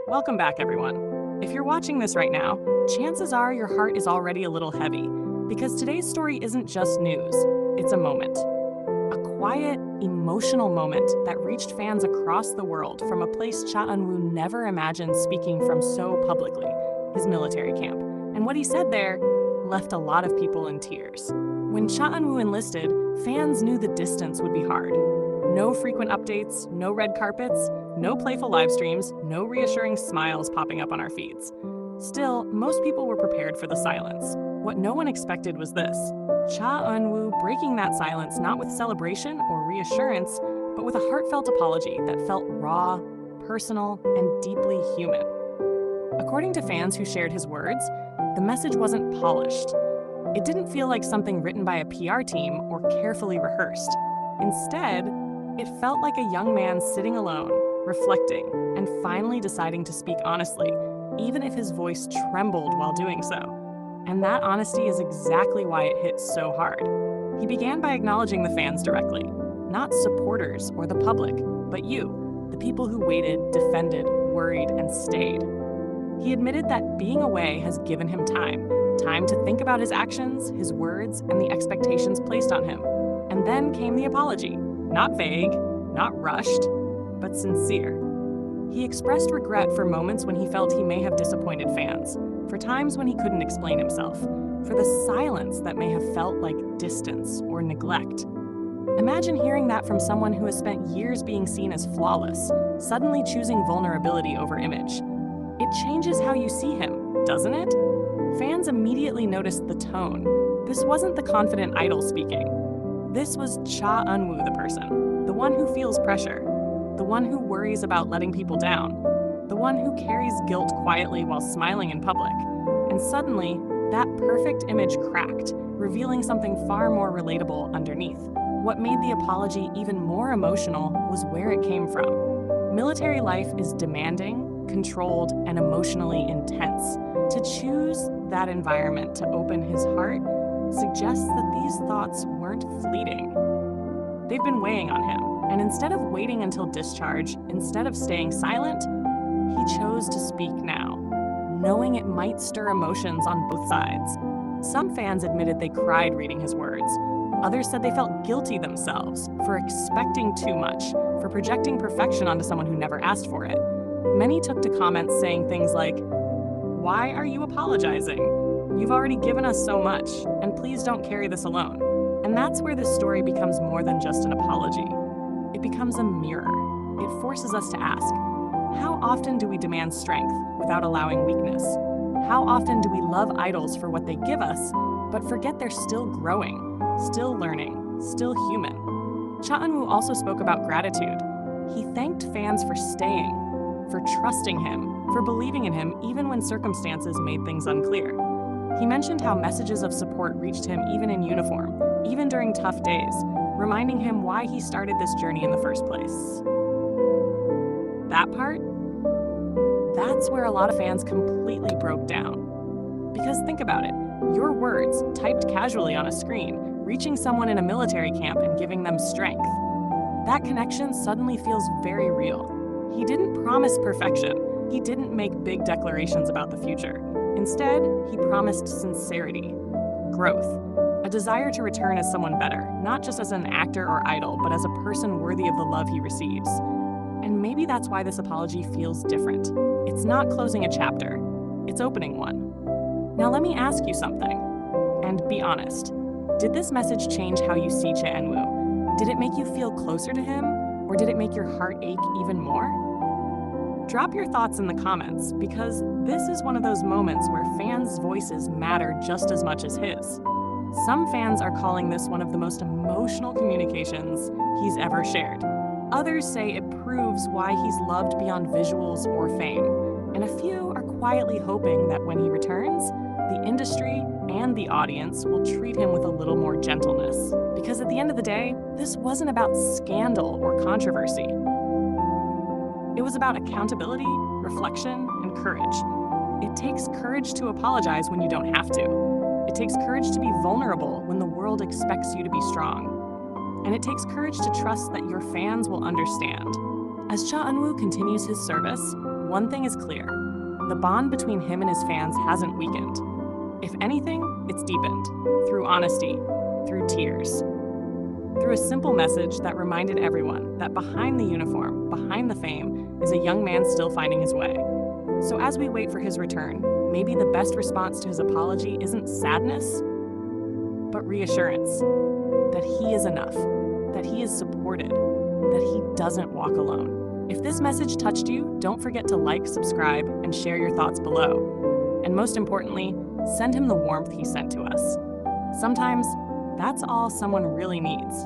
Welcome back, everyone. If you're watching this right now, chances are your heart is already a little heavy, because today's story isn't just news, it's a moment. A quiet, emotional moment that reached fans across the world from a place Cha Eun-woo never imagined speaking from so publicly, his military camp. And what he said there left a lot of people in tears. When Cha Eun-woo enlisted, fans knew the distance would be hard. No frequent updates, no red carpets, no playful live streams, no reassuring smiles popping up on our feeds. Still, most people were prepared for the silence. What no one expected was this: Cha Eun-woo breaking that silence not with celebration or reassurance, but with a heartfelt apology that felt raw, personal, and deeply human. According to fans who shared his words, the message wasn't polished. It didn't feel like something written by a PR team or carefully rehearsed. Instead, it felt like a young man sitting alone, reflecting, and finally deciding to speak honestly, even if his voice trembled while doing so. And that honesty is exactly why it hit so hard. He began by acknowledging the fans directly, not supporters or the public, but you, the people who waited, defended, worried, and stayed. He admitted that being away has given him time to think about his actions, his words, and the expectations placed on him. And then came the apology. Not vague, not rushed, but sincere. He expressed regret for moments when he felt he may have disappointed fans, for times when he couldn't explain himself, for the silence that may have felt like distance or neglect. Imagine hearing that from someone who has spent years being seen as flawless, suddenly choosing vulnerability over image. It changes how you see him, doesn't it? Fans immediately noticed the tone. This wasn't the confident idol speaking. This was Cha Eun-woo, the person, the one who feels pressure, the one who worries about letting people down, the one who carries guilt quietly while smiling in public. And suddenly, that perfect image cracked, revealing something far more relatable underneath. What made the apology even more emotional was where it came from. Military life is demanding, controlled, and emotionally intense. To choose that environment to open his heart suggests that these thoughts weren't fleeting. They've been weighing on him, and instead of waiting until discharge, instead of staying silent, he chose to speak now, knowing it might stir emotions on both sides. Some fans admitted they cried reading his words. Others said they felt guilty themselves for expecting too much, for projecting perfection onto someone who never asked for it. Many took to comments saying things like, "Why are you apologizing? You've already given us so much, and please don't carry this alone." And that's where this story becomes more than just an apology. It becomes a mirror. It forces us to ask, how often do we demand strength without allowing weakness? How often do we love idols for what they give us, but forget they're still growing, still learning, still human? Cha Eun-woo also spoke about gratitude. He thanked fans for staying, for trusting him, for believing in him even when circumstances made things unclear. He mentioned how messages of support reached him even in uniform, even during tough days, reminding him why he started this journey in the first place. That part? That's where a lot of fans completely broke down. Because think about it, your words, typed casually on a screen, reaching someone in a military camp and giving them strength. That connection suddenly feels very real. He didn't promise perfection. He didn't make big declarations about the future. Instead, he promised sincerity, growth, a desire to return as someone better, not just as an actor or idol, but as a person worthy of the love he receives. And maybe that's why this apology feels different. It's not closing a chapter, it's opening one. Now let me ask you something, and be honest. Did this message change how you see Cha Eun-woo? Did it make you feel closer to him, or did it make your heart ache even more? Drop your thoughts in the comments, because this is one of those moments where fans' voices matter just as much as his. Some fans are calling this one of the most emotional communications he's ever shared. Others say it proves why he's loved beyond visuals or fame. And a few are quietly hoping that when he returns, the industry and the audience will treat him with a little more gentleness. Because at the end of the day, this wasn't about scandal or controversy. It was about accountability, reflection, and courage. It takes courage to apologize when you don't have to. It takes courage to be vulnerable when the world expects you to be strong. And it takes courage to trust that your fans will understand. As Cha Eun-woo continues his service, one thing is clear. The bond between him and his fans hasn't weakened. If anything, it's deepened through honesty, through tears, through a simple message that reminded everyone that behind the uniform, behind the fame, is a young man still finding his way. So as we wait for his return, maybe the best response to his apology isn't sadness, but reassurance that he is enough, that he is supported, that he doesn't walk alone. If this message touched you, don't forget to like, subscribe, and share your thoughts below. And most importantly, send him the warmth he sent to us. Sometimes, that's all someone really needs.